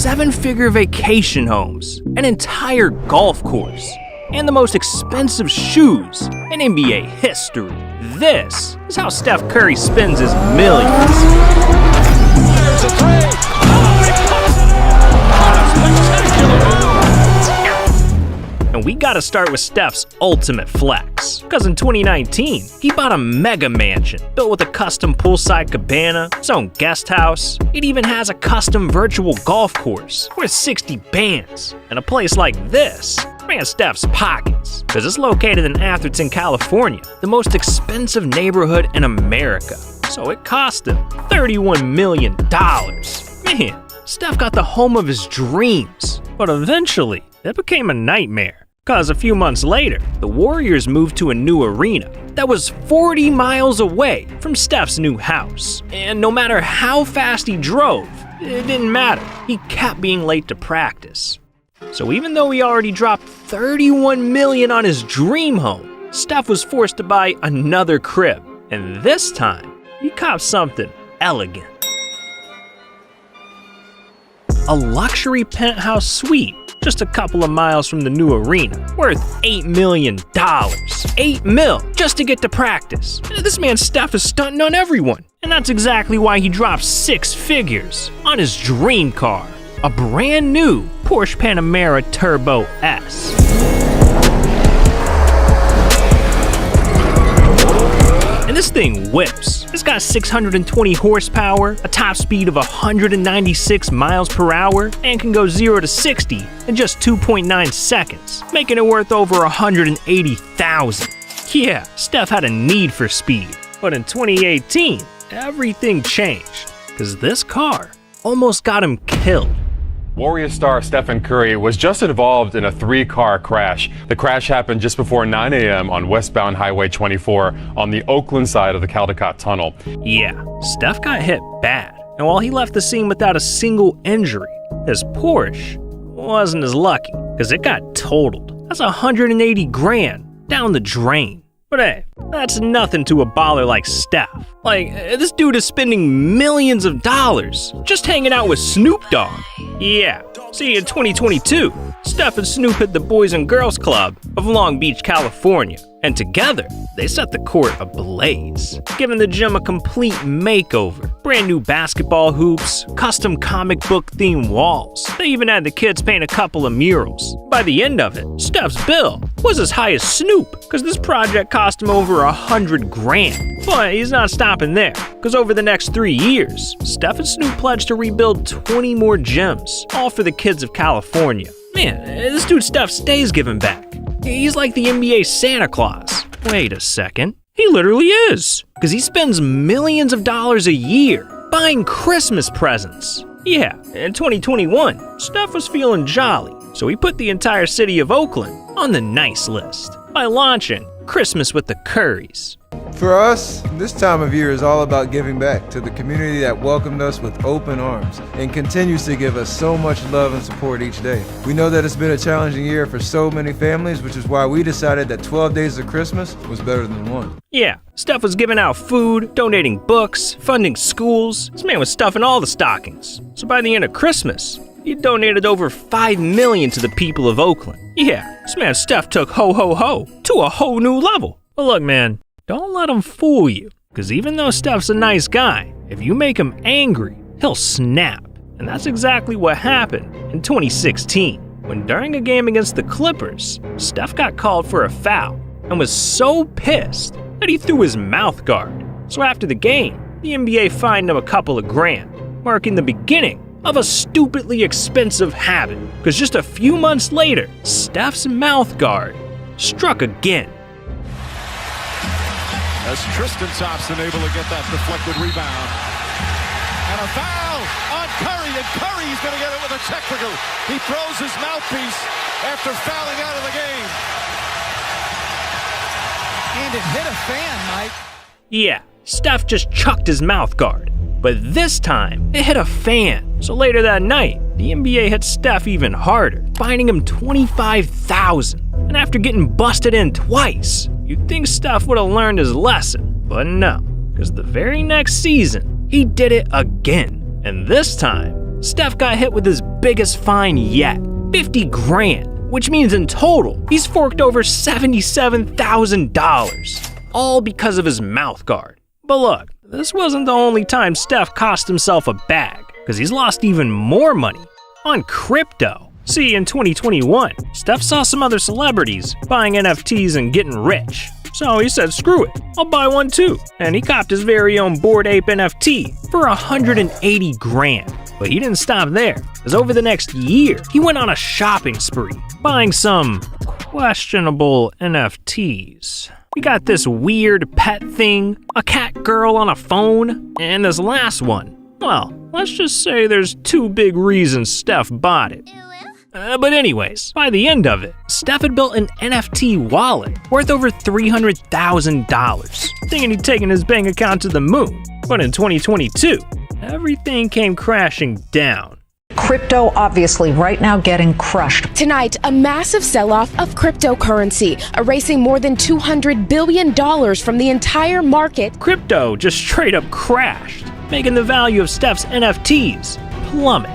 7-figure vacation homes, an entire golf course, and the most expensive shoes in NBA history. This is how Steph Curry spends his millions. There's a three. Oh, he cuts it in! Spectacular move! And we gotta start with Steph's ultimate flex. Cause in 2019, he bought a mega mansion built with a custom poolside cabana, its own guest house. It even has a custom virtual golf course worth 60 bands. And a place like this ran Steph's pockets, cause it's located in Atherton, California, the most expensive neighborhood in America. So it cost him $31 million. Man, Steph got the home of his dreams. But eventually, it became a nightmare. Cause a few months later, the Warriors moved to a new arena that was 40 miles away from Steph's new house. And no matter how fast he drove, it didn't matter. He kept being late to practice. So even though he already dropped $31 million on his dream home, Steph was forced to buy another crib. And this time, he copped something elegant. A luxury penthouse suite just a couple of miles from the new arena, worth $8 million. $8 mil just to get to practice. This man Steph is stunting on everyone. And that's exactly why he dropped 6 figures on his dream car, a brand new Porsche Panamera Turbo S. And this thing whips. It's got 620 horsepower, a top speed of 196 miles per hour, and can go 0 to 60 in just 2.9 seconds, making it worth over $180,000. Yeah, Steph had a need for speed. But in 2018, everything changed, because this car almost got him killed. Warriors star Stephen Curry was just involved in a 3-car crash. The crash happened just before 9 a.m. on westbound Highway 24 on the Oakland side of the Caldecott Tunnel. Yeah, Steph got hit bad, and while he left the scene without a single injury, his Porsche wasn't as lucky, because it got totaled. That's 180 grand down the drain. But hey, that's nothing to a baller like Steph. Like, this dude is spending millions of dollars just hanging out with Snoop Dogg. Yeah, see, in 2022, Steph and Snoop hit the Boys and Girls Club of Long Beach, California. And together, they set the court ablaze, giving the gym a complete makeover. Brand new basketball hoops, custom comic book themed walls. They even had the kids paint a couple of murals. By the end of it, Steph's bill was as high as Snoop, because this project cost him over 100 grand. But he's not stopping there, because over the next 3 years, Steph and Snoop pledged to rebuild 20 more gyms, all for the kids of California. Man, this dude Steph stays giving back. He's like the NBA Santa Claus. Wait a second. He literally is. Because he spends millions of dollars a year buying Christmas presents. Yeah, in 2021, Steph was feeling jolly, so he put the entire city of Oakland on the nice list by launching Christmas with the Currys. For us, this time of year is all about giving back to the community that welcomed us with open arms and continues to give us so much love and support each day. We know that it's been a challenging year for so many families, which is why we decided that 12 days of Christmas was better than one. Yeah, Steph was giving out food, donating books, funding schools. This man was stuffing all the stockings. So by the end of Christmas, he donated over $5 million to the people of Oakland. Yeah, this man Steph took ho ho ho to a whole new level. But look, man, don't let him fool you, because even though Steph's a nice guy, if you make him angry, he'll snap. And that's exactly what happened in 2016, when during a game against the Clippers, Steph got called for a foul and was so pissed that he threw his mouth guard. So after the game, the NBA fined him a couple of grand, marking the beginning of a stupidly expensive habit, because just a few months later, Steph's mouth guard struck again. As Tristan Thompson able to get that deflected rebound. And a foul on Curry, and Curry's going to get it with a technical. He throws his mouthpiece after fouling out of the game. And it hit a fan, Mike. Yeah, Steph just chucked his mouth guard. But this time, it hit a fan. So later that night, the NBA hit Steph even harder, fining him $25,000. And after getting busted in twice, you'd think Steph would have learned his lesson. But no, because the very next season, he did it again. And this time, Steph got hit with his biggest fine yet, 50 grand, which means in total, he's forked over $77,000, all because of his mouth guard. But look, this wasn't the only time Steph cost himself a bag, because he's lost even more money on crypto. See, in 2021, Steph saw some other celebrities buying NFTs and getting rich. So he said, screw it, I'll buy one too. And he copped his very own Bored Ape NFT for 180 grand. But he didn't stop there, because over the next year, he went on a shopping spree, buying some questionable NFTs. We got this weird pet thing, a cat girl on a phone, and this last one. Well, let's just say there's two big reasons Steph bought it. But anyways, by the end of it, Steph had built an NFT wallet worth over $300,000, thinking he'd taken his bank account to the moon. But in 2022, everything came crashing down. Crypto obviously right now getting crushed. Tonight, a massive sell-off of cryptocurrency, erasing more than $200 billion from the entire market. Crypto just straight up crashed, making the value of Steph's NFTs plummet.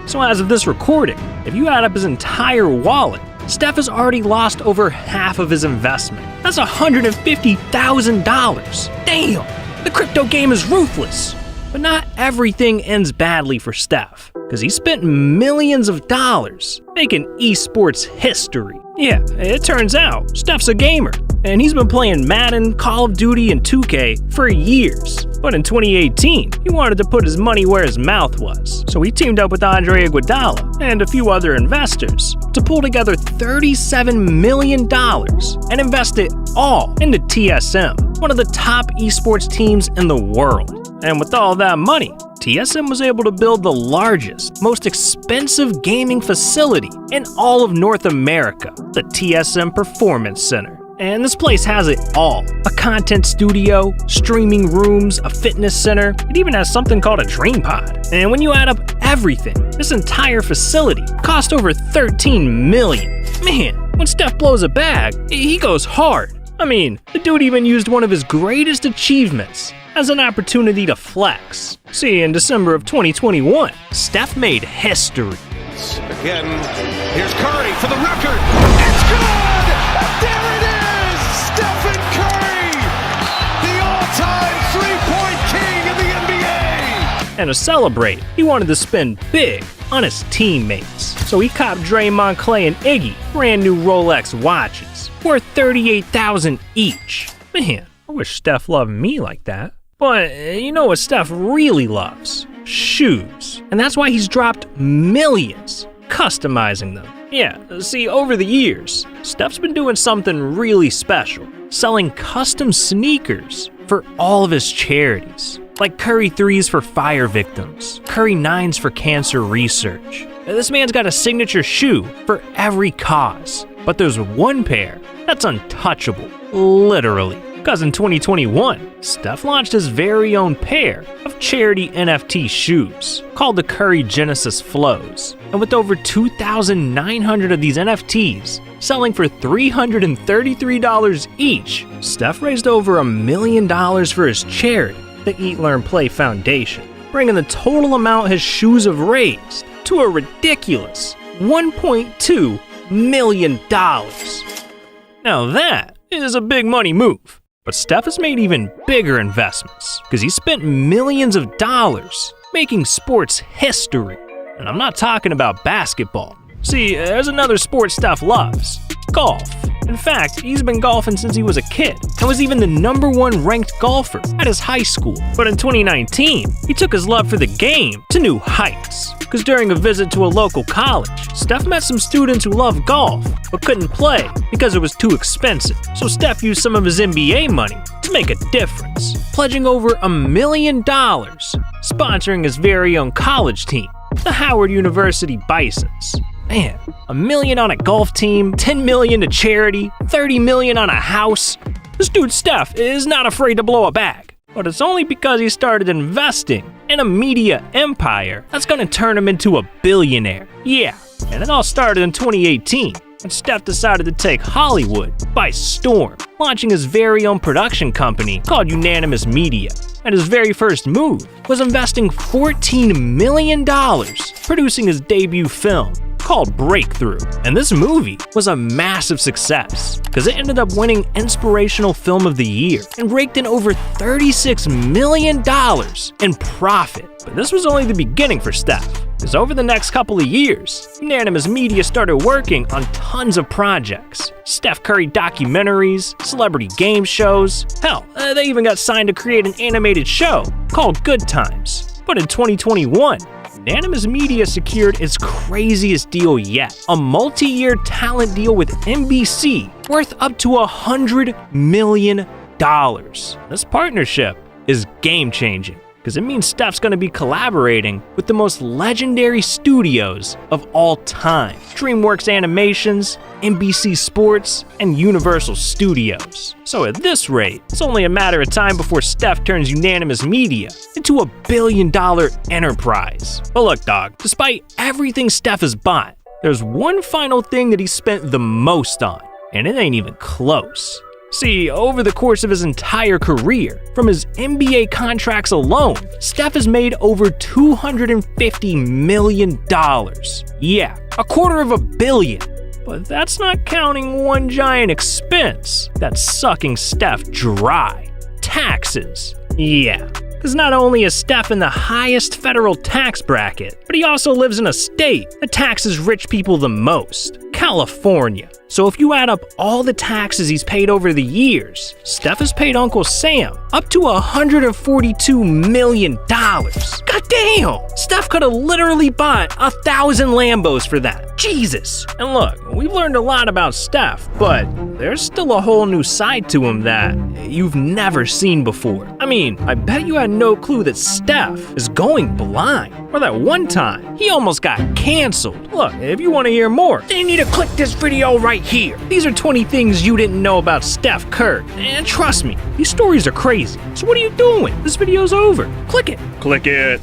So as of this recording, if you add up his entire wallet, Steph has already lost over half of his investment. That's $150,000. Damn, the crypto game is ruthless. But not everything ends badly for Steph, because he spent millions of dollars making esports history. Yeah, it turns out Steph's a gamer, and he's been playing Madden, Call of Duty, and 2K for years. But in 2018, he wanted to put his money where his mouth was, so he teamed up with Andre Iguodala and a few other investors to pull together $37 million and invest it all into TSM, one of the top esports teams in the world. And with all that money, TSM was able to build the largest, most expensive gaming facility in all of North America, the TSM Performance Center. And this place has it all. A content studio, streaming rooms, a fitness center. It even has something called a dream pod. And when you add up everything, this entire facility cost over $13 million. Man, when Steph blows a bag, he goes hard. I mean, the dude even used one of his greatest achievements as an opportunity to flex. See, in December of 2021, Steph made history. Again, here's Curry for the record. It's good! There it is! Stephen Curry! The all-time three-point king in the NBA! And to celebrate, he wanted to spend big on his teammates. So he copped Draymond, Clay, and Iggy brand new Rolex watches, worth $38,000 each. Man, I wish Steph loved me like that. But you know what Steph really loves? Shoes. And that's why he's dropped millions customizing them. Yeah, see, over the years, Steph's been doing something really special, selling custom sneakers for all of his charities. Like Curry 3s for fire victims, Curry 9s for cancer research. This man's got a signature shoe for every cause. But there's one pair that's untouchable, literally. Because in 2021, Steph launched his very own pair of charity NFT shoes called the Curry Genesis Flows. And with over 2,900 of these NFTs selling for $333 each, Steph raised over $1 million for his charity, the Eat, Learn, Play Foundation, bringing the total amount his shoes have raised to a ridiculous $1.2 million. Now that is a big money move. But Steph has made even bigger investments because he spent millions of dollars making sports history. And I'm not talking about basketball. See, there's another sport Steph loves: golf. In fact, he's been golfing since he was a kid and was even the #1 ranked golfer at his high school. But in 2019, he took his love for the game to new heights. Because during a visit to a local college, Steph met some students who loved golf but couldn't play because it was too expensive. So Steph used some of his NBA money to make a difference, pledging over $1 million, sponsoring his very own college team, the Howard University Bisons. Man, $1 million on a golf team, $10 million to charity, $30 million on a house. This dude Steph is not afraid to blow a bag. But it's only because he started investing in a media empire that's gonna turn him into a billionaire. Yeah, and it all started in 2018 when Steph decided to take Hollywood by storm. launching his very own production company called Unanimous Media. And his very first move was investing $14 million producing his debut film called Breakthrough. And this movie was a massive success because it ended up winning Inspirational Film of the Year and raked in over $36 million in profit. But this was only the beginning for Steph, because over the next couple of years, Unanimous Media started working on tons of projects. Steph Curry documentaries, celebrity game shows, hell, they even got signed to create an animated show called Good Times. But in 2021, Unanimous Media secured its craziest deal yet, a multi-year talent deal with NBC worth up to $100 million. This partnership is game-changing because it means Steph's going to be collaborating with the most legendary studios of all time: DreamWorks Animations, NBC Sports, and Universal Studios. So at this rate, it's only a matter of time before Steph turns Unanimous Media into a billion-dollar enterprise. But look, dog, despite everything Steph has bought, there's one final thing that he spent the most on, and it ain't even close. See, over the course of his entire career, from his NBA contracts alone, Steph has made over $250 million. Yeah, $250 million. But that's not counting one giant expense that's sucking Steph dry: taxes. Yeah, because not only is Steph in the highest federal tax bracket, but he also lives in a state that taxes rich people the most: California. So if you add up all the taxes he's paid over the years, Steph has paid Uncle Sam up to $142 million. Goddamn! Steph could have literally bought 1,000 Lambos for that. Jesus! And look, we've learned a lot about Steph, but there's still a whole new side to him that you've never seen before. I mean, I bet you had no clue that Steph is going blind, or that one time he almost got canceled. Look, if you want to hear more, then you need to click this video right here. These are 20 things you didn't know about Steph Curry. And trust me, these stories are crazy. So what are you doing? This video's over. Click it. Click it.